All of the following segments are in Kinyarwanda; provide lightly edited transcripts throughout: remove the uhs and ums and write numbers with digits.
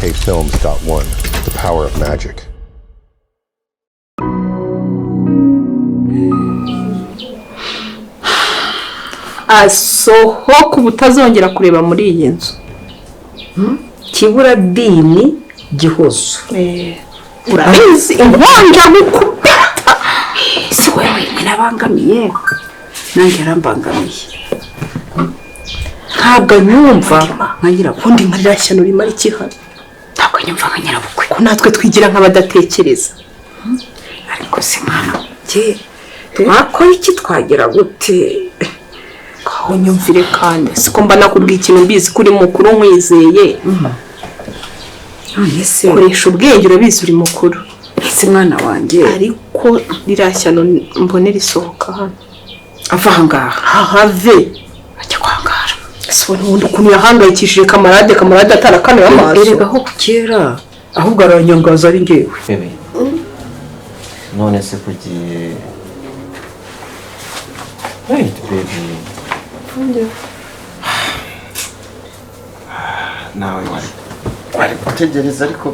MKFilms.1, the power of magic. Asohoka ubutazongera kureba muri iyi nzu. Kibura dini Gihozo. Urabizi inkonja gukubita. Si wewe nyirabangamiye. Nanjye arambangamiye. Ntabwo nyumva nka nyirabundi Marira shyano rimara ikihano. ntabwo nyumva nka nyirabukwe. Ko natwe twigira nk'abadatekereza. Ariko se mwana je twakora iki twagira gute? Aho nyumvire kandi siko mba nakubwiye ikintu mbizi kuri mukuru nkwizeye. None se Koresha ubwenge urabizi uri mukuru. ese mwana wanjye Ariko rirashyano mbone risohoka hano. ava ahangaha Have. ajya kwangara. So n'ubundi ukuntu yahangayikishije kamarade atarakanuye amaso. Erega aho kera ahubwo aranyangaza ari ngewe. Bebe. None se kugiye. Wait, baby. Nawe wari gutegereza ariko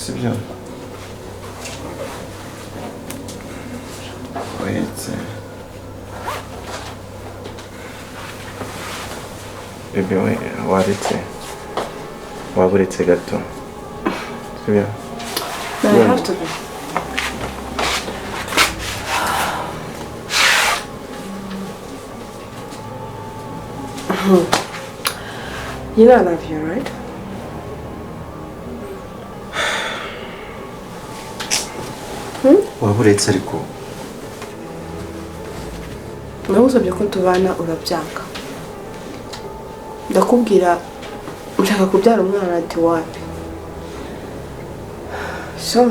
sibyo. Wait. Bebe waretse gato. Sibyo. I have to be. You know I love you, right? Waburetse ariko. Nagusabye ko tubana urabyanga. Ndakubwira ushaka kubyara umwana ati wapi. So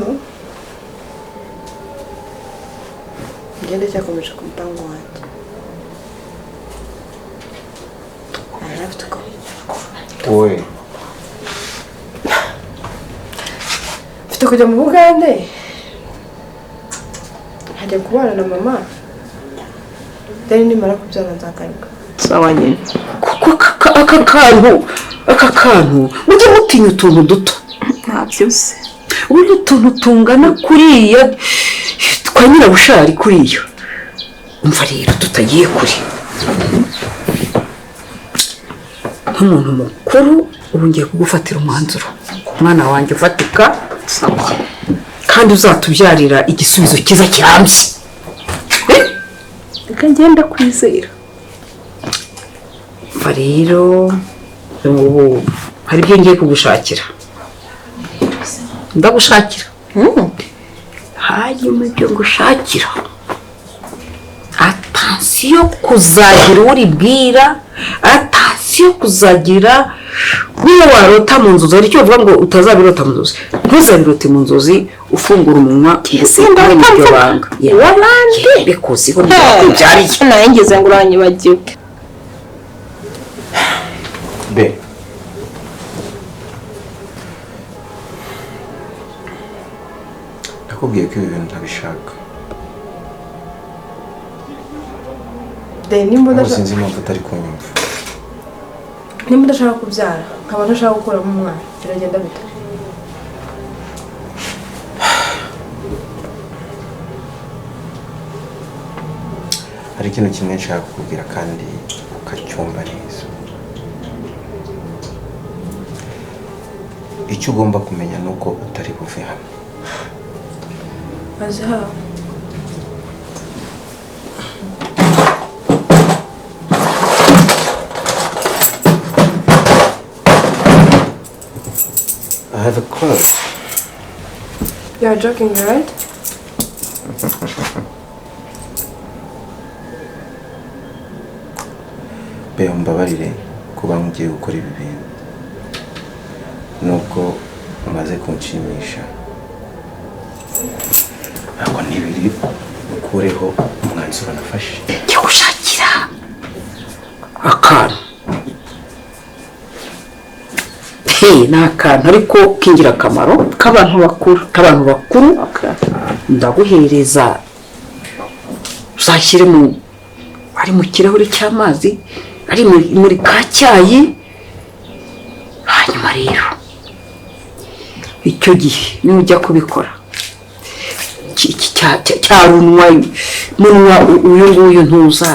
ngende cyakomeje ku mupango wanjye. I have to go. Wowe. Mfite kujya mu Bugande. Hajya kubana na mama. Deni nimara kubyara nzagaruka. Sawa nyine. Kuko aka kantu ujye mutinya utuntu duto. Ntabyose. Ubu utuntu tungana kuriya twa nyirabushari kuriya. Umva rero tutagiye kuri. Nk'umuntu mukuru ubu ngiye kugufatira umwanzuro. Mwana wanjye ufatika sawa. Kandi uzatubyarira igisubizo cyiza kirambye. Reka ngenda kwizera. Umva rero ubu hari ibyo ngiye kugushakira. Ndagushakira. Hanyuma ibyo ngushakira. Attention kuzagira uribwira, attention kuzagira niyo warota mu nzozi ariko uvuga ngo utazabirota mu nzozi. Ntuzabirote mu nzozi ufungura umunwa Simba n'ibyo banga. Wabandi. Bikoze ko byariye. Naye ngeze ngo uranyibagiwe. Be. Nakubwiye ko ibi bintu ntabishaka. Deni mbona Sinzi impamvu utari kunyumva. nimba udashaka kubyara nkaba ntashaka gukuramo umwana biragenda bite? Hari ikintu kimwe nshaka kukubwira kandi ukacyumva neza. Icyo ugomba kumenya ni uko utari buve hano. Azi haba. I have a crush. You are joking, right? Be umbabarire kuba ngiye gukora ibi bintu. Nubwo umaze kunshimisha. Ntabwo nibiri ukureho umwanzuro nafashe. Cyo gushakira akantu. Ni akantu ariko kingira akamaro K'abantu bakuru. Okay. Ndaguhereza uzashyire ari mu kirahure cy'amazi ari muri ka cyayi hanyuma rero icyo gihe nujya kubikora cyarunwa munwa uyu nguyu ntuza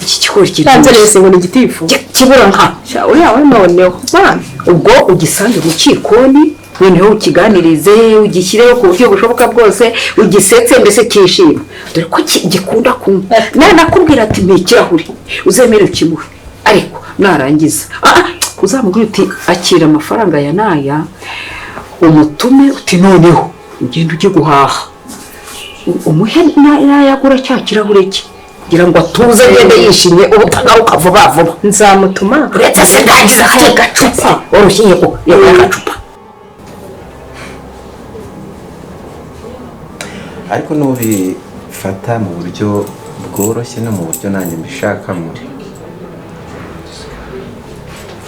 iki kigori cyanzerese ngo ni igitifu kibura nka uriya we noneho mwana ubwo ugisange mu cyikoni noneho ukiganirize ugishyireho ku buryo bushoboka bwose ugisetse mbese cyishima dore ko gikunda kunywa nakubwira ati mpa ikirahuri uzemere ukimuhe ariko narangiza uzamubwira uti akira amafaranga ya naya umutume uti noneho ugenda ujye guhaha umuhe nayagura cya kirahure cye kugira ngo atuze agende yishimye ubutagaruka vuba vuba nzamutuma uretse se ndagize akiri gacupa warushyiye ko yabaye agacupa ariko nubifata mu buryo bworoshye no mu buryo nanjye mbishakamo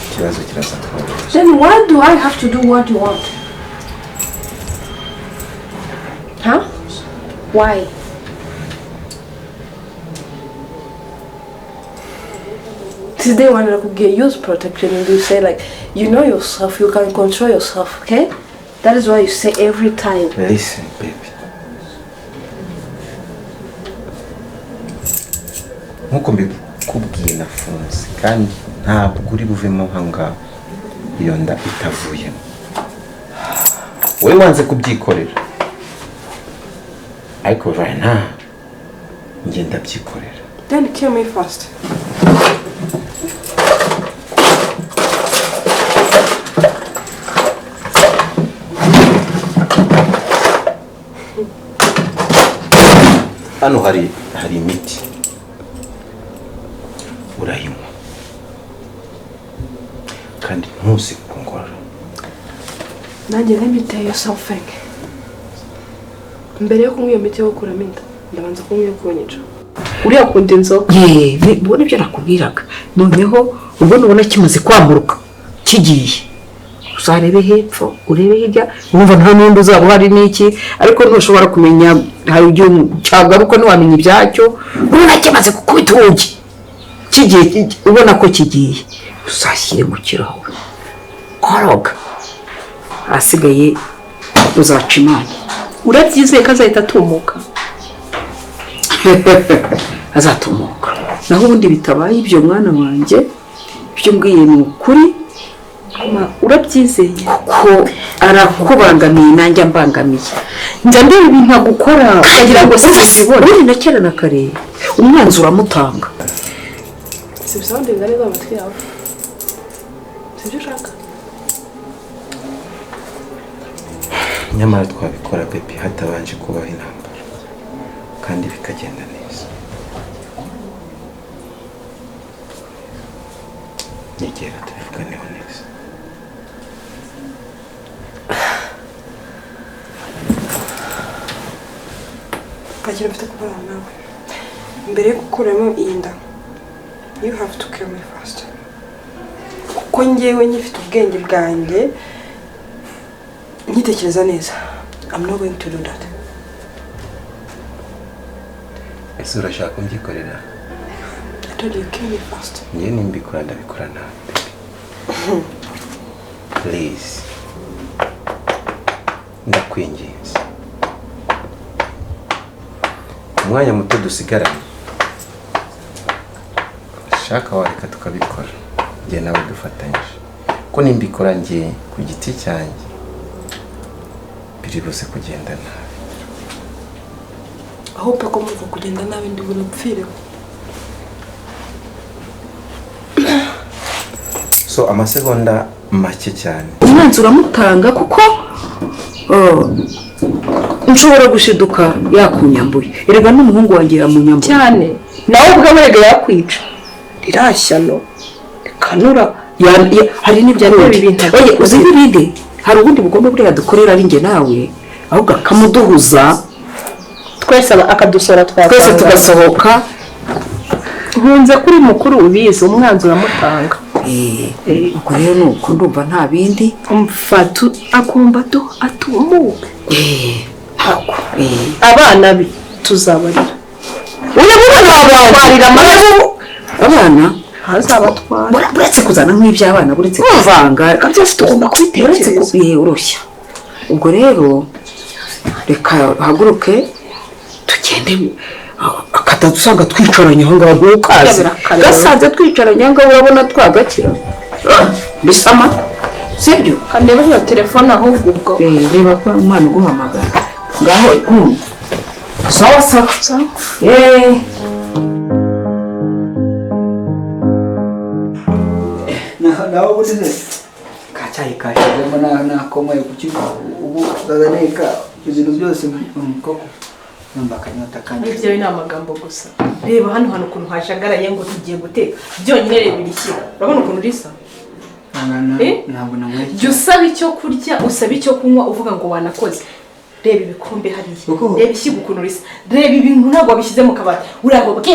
ikibazo kiraza tworoshye. Then why do I have to do what you want? Huh? Why? Today when I use protection and you say like, you know yourself, you can control yourself, okay? That is why you say every time. Listen, baby. Nkuko mbikubwiye nafunze kandi ntabwo uri buvemo ahangaha iyo nda itavuyemo. Wowe wanze kubyikorera ariko right now njye ndabyikorera. Then kill me first. Hano hari imiti urayinywa kandi ntuzi kungora. Nanjye let me tell you something. Mbere yo kunywa iyo miti yo gukuramo inda ndabanza kunywa iyo kunyica. Uriya akunda inzoga. Ubona ibyo nakubwiraga noneho ubwo nubona kimaze kwamuruka kigiye uzarebe hepfo urebe hirya wumva nta n'undi uzaba uhari n'iki ariko ntushobora kumenya hari igihe cyagaruka ntiwamenya ibyacyo ubona kimaze gukubita urugi kigiye ubona ko kigiye uzashyire mu kirahure koroga ahasigaye uzaca imana. Urabyizeye ko azahita atumuka? azatumuka naho ubundi bitabaye ibyo mwana wanjye ibyo mbwiye ni ukuri. Urabyizeye ko arakubangamiye nanjye mbangamiye njya ndeba ibintu agukora ukagira ngo sibibona uri na kera na kare umwanzi uramutanga. Si bisobanura ingane z'amatwi yawe sibyo ushaka? Nyamara twabikora baby hatabanje kubaho intambara kandi bikagenda neza. Nyegera tubivuganeho neza. Kagira mfite kubana nawe mbere yo gukuramo iyi nda you have to kill me first. Kuko njyewe nyifite ubwenge bwanjye nkitekereza neza I'm not going to do that. Ese urashaka kumyikorera? I told you kill me first. Njye nimbikora ndabikora nawe please ndakwinginze umwanya muto dusigaranye shaka wareka tukabikora njye nawe dufatanyije ko nimbikora njye ku giti cyanjye biri buze kugenda nabi. aho pako muva kugenda nabi ndi burapfire. So amasegonda make cyane umwanzi uramutanga kuko nshobora gushiduka yakunyambuye erega n'umuhungu wanjye yamunyambuye cyane nawe ubwawe rega yakwica rirashyano rikanura hari n'ibyarindi uzi n'ibindi hari ubundi bugomba buriya dukorera ari njye nawe ahubwo akamuduhuza twese akadusora twese tugasohoka. nkunze kuri mukuru ubizi umwanzi uramutanga. ubwo rero nuko ndumva nta bindi umfatu akumva atumuke. abana be tuzabarira uyu mwana wabarira amaraso abana hazabatwara buretse kuzana nk'iby'abana buretse kuvanga byose tugomba kubitekereza urushya ubwo rero reka haguruke tugende akatadusanga twicaranye aho ngaho ntukaze gasanze twicaranye aho ngaho urabona twagakira bisama sibyo kandeba iyo telefone ahubwo ubwo reba ko umwana uguhamagara ngaho sawa nawe ubuze kacyayi kashizemo nakomoye ku kigo ubu ndazaneka ibintu byose koko numva akanyota kandi ibyo ni amagambo gusa reba hano ukuntu hashagaraye ngo tugiye guteka byonyine reba irishyira urabona ukuntu risa ntabwo namwe jya usaba icyo kurya usaba icyo kunywa uvuga ngo wanakoze reba ibikombe hariya reba ishyiga ukuntu risa reba ibintu ntabwo wabishyize mu kabati urago bwe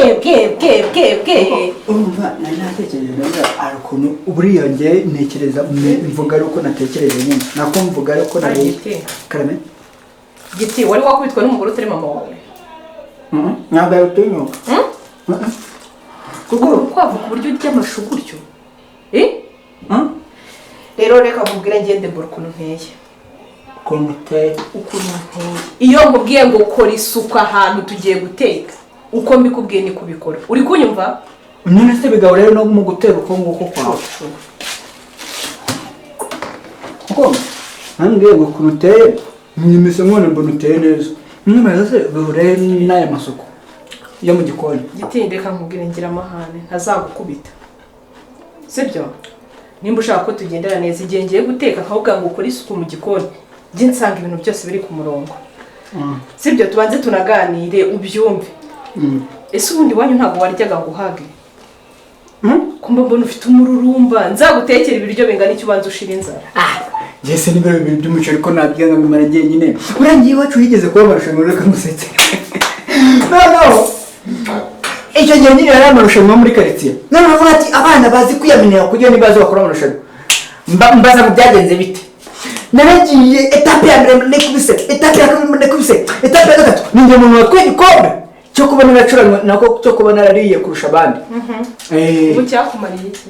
urumva natekereje neza ari ukuntu buriya njye ntekereza mvuga ari uko natekereje nyine nako mvuga ari uko natekereje karame giti wari wakubitwa n'umugore utari mama wawe ntabwo ari utinyuka kuko urukwavu ku buryo urya amashu gutyo rero reka nkubwire ngende mbura ukuntu nteye ukuntu uteye iyo nkubwiye ngo ukora isuku ahantu tugiye guteka uko mbikubwiye ni kubikora uri kunyumva none se bigaho rero no mu gutera uko nguko kwawe kuko nambwiye ngo ukuntu uteye mwimise nkone mbona uteye neza mwemeza se bihure n'aya masuku yo mu gikoni giti reka nkubwire ngira amahane ntazagukubita sibyo nimba ushaka ko tugendera neza igihe ngiye guteka nkahubwa ngo ukore isuku mu gikoni njye nsanga ibintu byose biri ku murongo sibyo tubanze tunaganire ubyumve ese ubundi wanyu ntabwo waryaga ngo uhage kumba mbona ufite umururumba nzagutekera ibiryo bingana icyo ubanza ushira inzara Jese ni bero bintu by'umuceri ko nabwiye ngo bimara ngiye nyine urangiye iwacu higeze kuba amarushanwa reka musetse no icyo gihe nyine yari amarushanwa muri quartier none bavuga ati abana bazi kwiyamenera kugira nibazo bakora amarushanwa mbaza mu byagenze bite naragiye etape ya mbere nekubise etape ya kabiri nekubise etape ya gatatu ninjye mu watwe ikombe cyo kubona nacuranywa nako cyo kubona narariye kurusha abandi ubu cyakumariye iki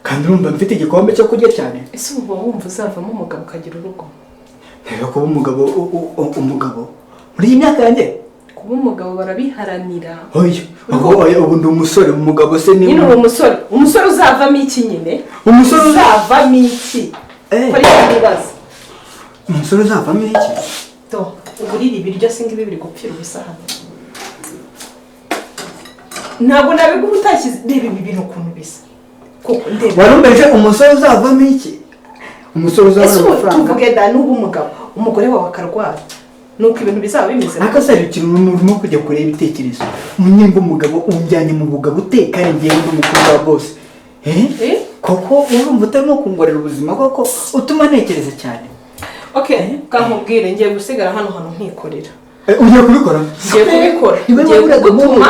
kandi urumva mfite igikombe cyo kurya cyane ese ubu wumva uzavamo umugabo ukagira urugo rero kuba umugabo muri iyi myaka yanjye kuba umugabo barabiharanira oya ubu ndi umusore umugabo se ni nyine uri umusore uzavamo iki nyine umusore uzavamo iki kuri iki bibazo umusore uzavamo iki to uburiri ibiryo singa ibi biri gupfira ubusa hano ntabwo nabiguha utashyize reba ibi bintu ukuntu bisa warumbeje umusore uzavamo iki umusore uzavamo amafaranga tuvuge da n'ubu umugore wawe akarwara nuko ibintu bizaba bimeze nakasari ikintu urimo kujya kureba ibitekerezo munyimba umugabo umujyanye mu bugabo utekanye ngiye ndi umukuru wa bose koko urumva utarimo kungorera ubuzima koko utuma ntekereza cyane kankubwire ngiye gusigara hano nkikorera ugiye kubikora ngiye gutuma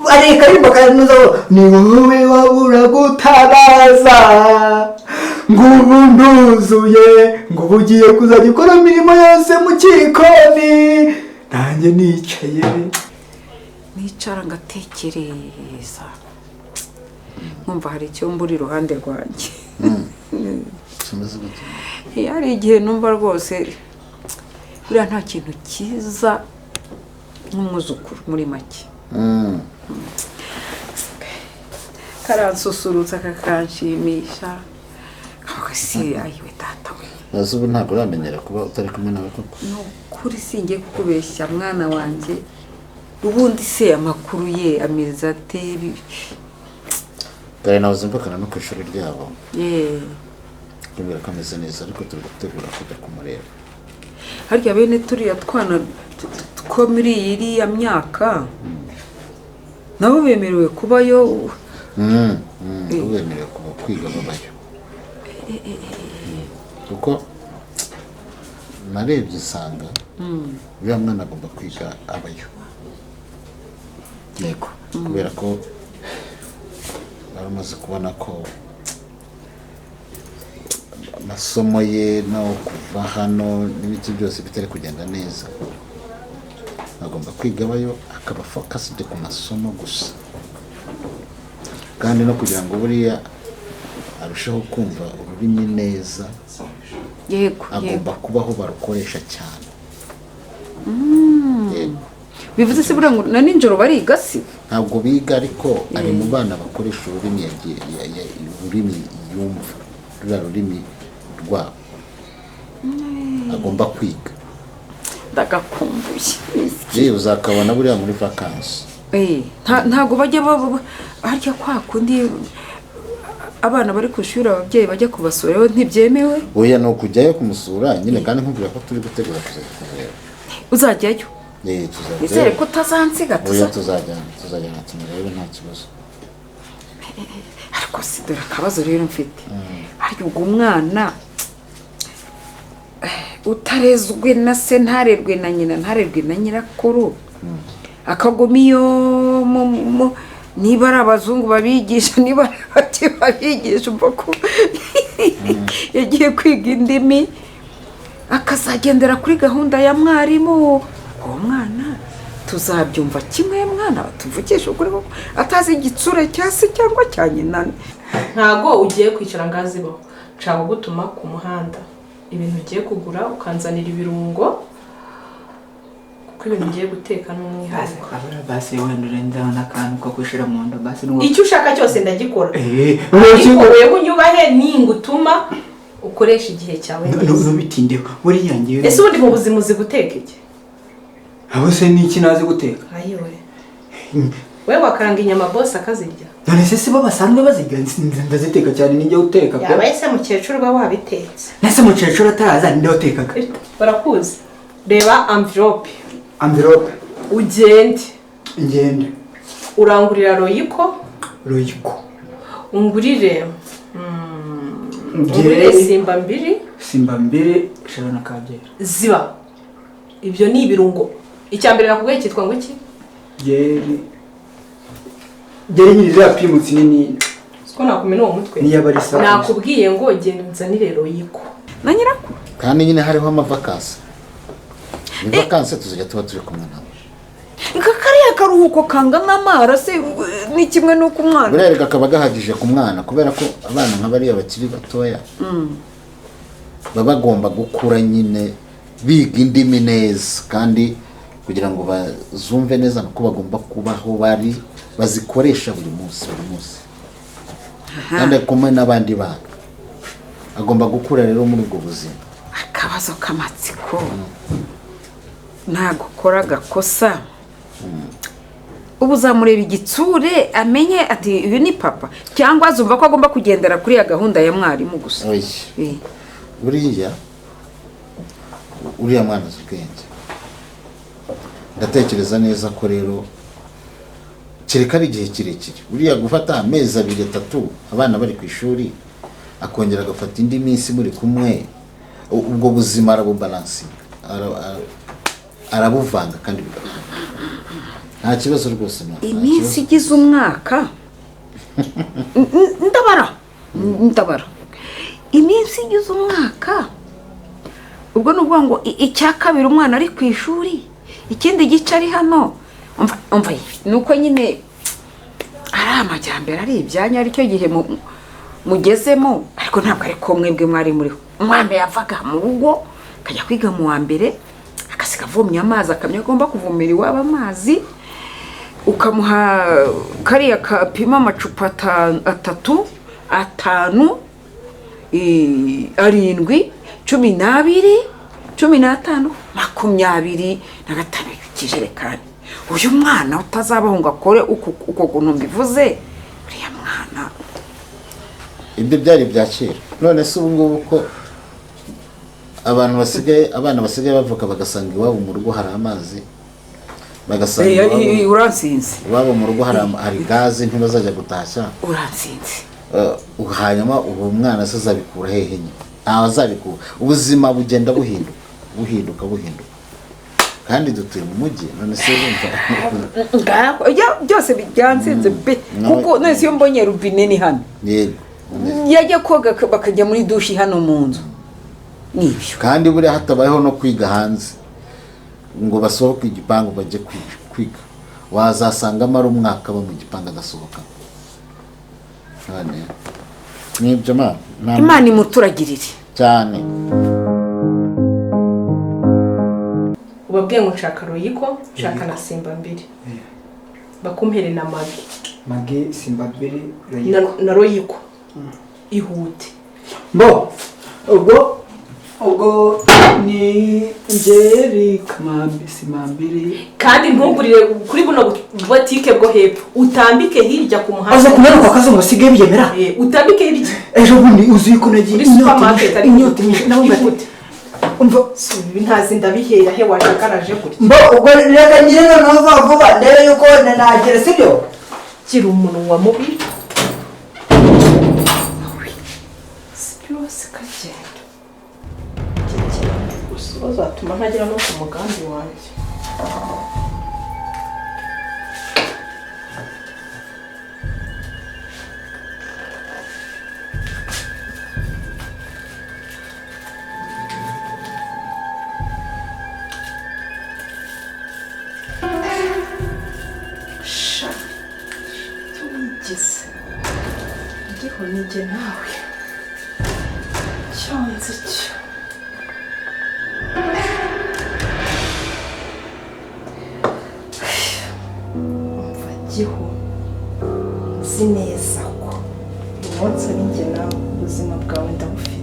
areka rimba kandi nuzaho ni wowe wabura gutabaza ngo ubu nduzuye ngo ubu ugiye kuzajya ukora imirimo yose mu kikoni nanjye nicara ngatekereza nkumva hari icyo mbura iruhande rwanjye hari igihe numva rwose buriya nta kintu cyiza nk'umwuzukuru muri make karansusurutsa kakanshimisha se ayiwe data we nazo ubu ntabwo uramenyera kuba utari kumwe nawe koko ni ukuri singiye kukubeshya mwana wanjye ubundi se amakuru ye ameze ate dore nawe uzimvukana no ku ishuri ryabo kubera ko ameze neza ariko turi gutegura kujya kumureba harya bene turiya twana two muri iriya myaka nabo bemerewe kubayo bemerewe kuba kwiga babayo kuko narebye usanga uriya mwana agomba kwiga abayo yego kubera ko baramaze kubona ko amasomo ye no kuva hano n'ibiti byose bitari kugenda neza agomba kwiga abayo akaba focused ku masomo gusa kandi no kugira ngo buriya arusheho kumva ururimi neza yego agomba kubaho barukoresha cyane. Yego. bivuze se buriya ngo na nijoro bariga si Ntabwo biga ariko ari mu bana bakoresha ururimi ururimi yumva ruriya rurimi rwabo agomba kwiga. ndagakumbuye Uzakabona buriya muri vacances. ntago bajya harya kwa kundi abana bari ku ishuri ababyeyi bajya kubasura ntibyemewe. Oya no kujyayo kumusura nyine kandi nkubwira ko turi gutegura kuzajya. Uzajyayo? Tuzajyayo. Nizere ko utazansiga tuzajyana tumurebe nta kibazo. Ariko si dore akabazo rero mfite. Harya ubwo umwana utarezwe na se ntarerwe na nyina ntarerwe na nyirakuru akagoma iyo niba ari abazungu babigisha niba ari abake babigisha ubwo yagiye kwiga indimi akazagendera kuri gahunda ya mwarimu. Uwo mwana tuzabyumva kimwe mwana tuvugisha ukuri ko atazi igitsure cya se cyangwa cya nyina. Ntago ugiye kwicara ngazibaho nshaka gutuma ku muhanda ibintu ugiye kugura ukanzanira ibirungo kuko ibintu ugiye guteka n'umwihariko. Basi wenda urenda n'akantu ko kwishira mu nda basi icyo ushaka cyose ndagikora. Ariko wewe unyubahe ningutuma ukoresha igihe cyawe neza. Nubitindeho buri yangiye. Ese ubundi mu buzima uzi guteka iki? Abo se niki nazi guteka? Ayiwe. Wewe wakaranga inyama boss akazirya. None se bo basanzwe bazirya ndaziteka cyane ninjye uteka. Yabaye se mukecuru ba wabitetse. Nese mukecuru ataraza ninde utekaga? Barakuzi. Reba envelope. Envelope. Ngende. Urangurira Royiko. Ungurire. Ungurire Simba mbiri Sharona Kabyera. Ziba. Ibyo ni ibirungo. Icyambere nakubwiye cyitwa ngo iki? Geri nyirira Primus nini. Siko nakumena uwo mutwe. Niya barisa. Nakubwiye ngo genda unzanire Royiko. Na nyirako. Kandi nyine hariho amavakasi. Vacances tuzajya tuba turi kumwe nawe. Kariya karuhuko kangana amara se ni kimwe nuko umwana. Burere kakaba gahagije ku mwana kubera ko abana nk'abari bakiri batoya. Baba bagomba gukura nyine biga indimi neza kandi kugira ngo bazumve neza nuko bagomba kubaho bari bazikoresha buri munsi. Kandi kumwe n'abandi bana agomba gukura rero muri ubwo buzima. Akabazo kamatsiko ntagukora gakosa ubu uzamureba igitsure amenye ati uyu ni papa cyangwa azumva ko agomba kugendera kuri ya gahunda ya mwarimu gusa. Uriya mwana azi ubwenge ndatekereza neza ko rero kereka ari igihe kirekire uriya gufata amezi 2-3 abana bari ku ishuri akongera agafata indi minsi muri kumwe ubwo buzima arabubalansi arabuvanga kandi nta kibazo rwose. Iminsi igize umwaka ndabara iminsi igize umwaka ubwo nuvuga ngo icya kabiri umwana ari ku ishuri ikindi gice ari hano umva nuko nyine ari amajyambere ari ibyanya aricyo gihe mugezemo ariko ntabwo ari ko mwebwe mwari muri umwana yavaga mu rugo akajya kwiga mu wa mbere akasiga avomye amazi akamenya agomba kuvomera iwabo amazi ukamuha kariya kapima amacupa 3, 5, 7, 8, 12, 15, 25 ikijerekani. Uyu mwana utazabaho ngo akore uko guntu mbivuze uriya mwana ibyo byari bya kera. None se ubu ngubu ko abana basigaye bavuka bagasanga iwabo mu rugo hari amazi bagasanga uransinze iwabo mu rugo hari gaze ntibazajya gutashya uransinze hanyuma ubu mwana se azabikura hehe nyine azabikura ubuzima bugenda buhinduka kandi dutuye mu mujyi none se byose byansinze be kuko none iyo mbonye rubine ni hano yajya koga bakajya muri dushi hano mu nzu nibyo kandi buri hatabayeho no kwiga hanze ngo basohoke igipangu bajye kwiga wazasanga mara umwaka ba mu gipangu agasohoka none nibyo mana imana imuturagirire cyane. ubabwiye ngo nshaka royiko nshaka na simba mbiri bakumpere na magi simba mbiri na royiko ihute bo ubwo ni ngeri kamambi simambiri kandi ntugurire kuri buno botike bwo hepfo utambike hirya ku muhanda aza kumanuka akazo ngasigaye byemera utambike hirya ejo bundi uzi ko nagiye inyota nyinshi umva ibi ntazi ndabihera he washakaraje gutya mbo ubwo reka ngire noneho vuba ndebe yuko nagera sibyo gira umunwa mubi byose kagenda gusa uzatuma ntagera no ku mugambi wanjye nige nawe cyonze cyo umva giho nzi neza ko umunsi ari njye nawe ubuzima bwawe ndabufite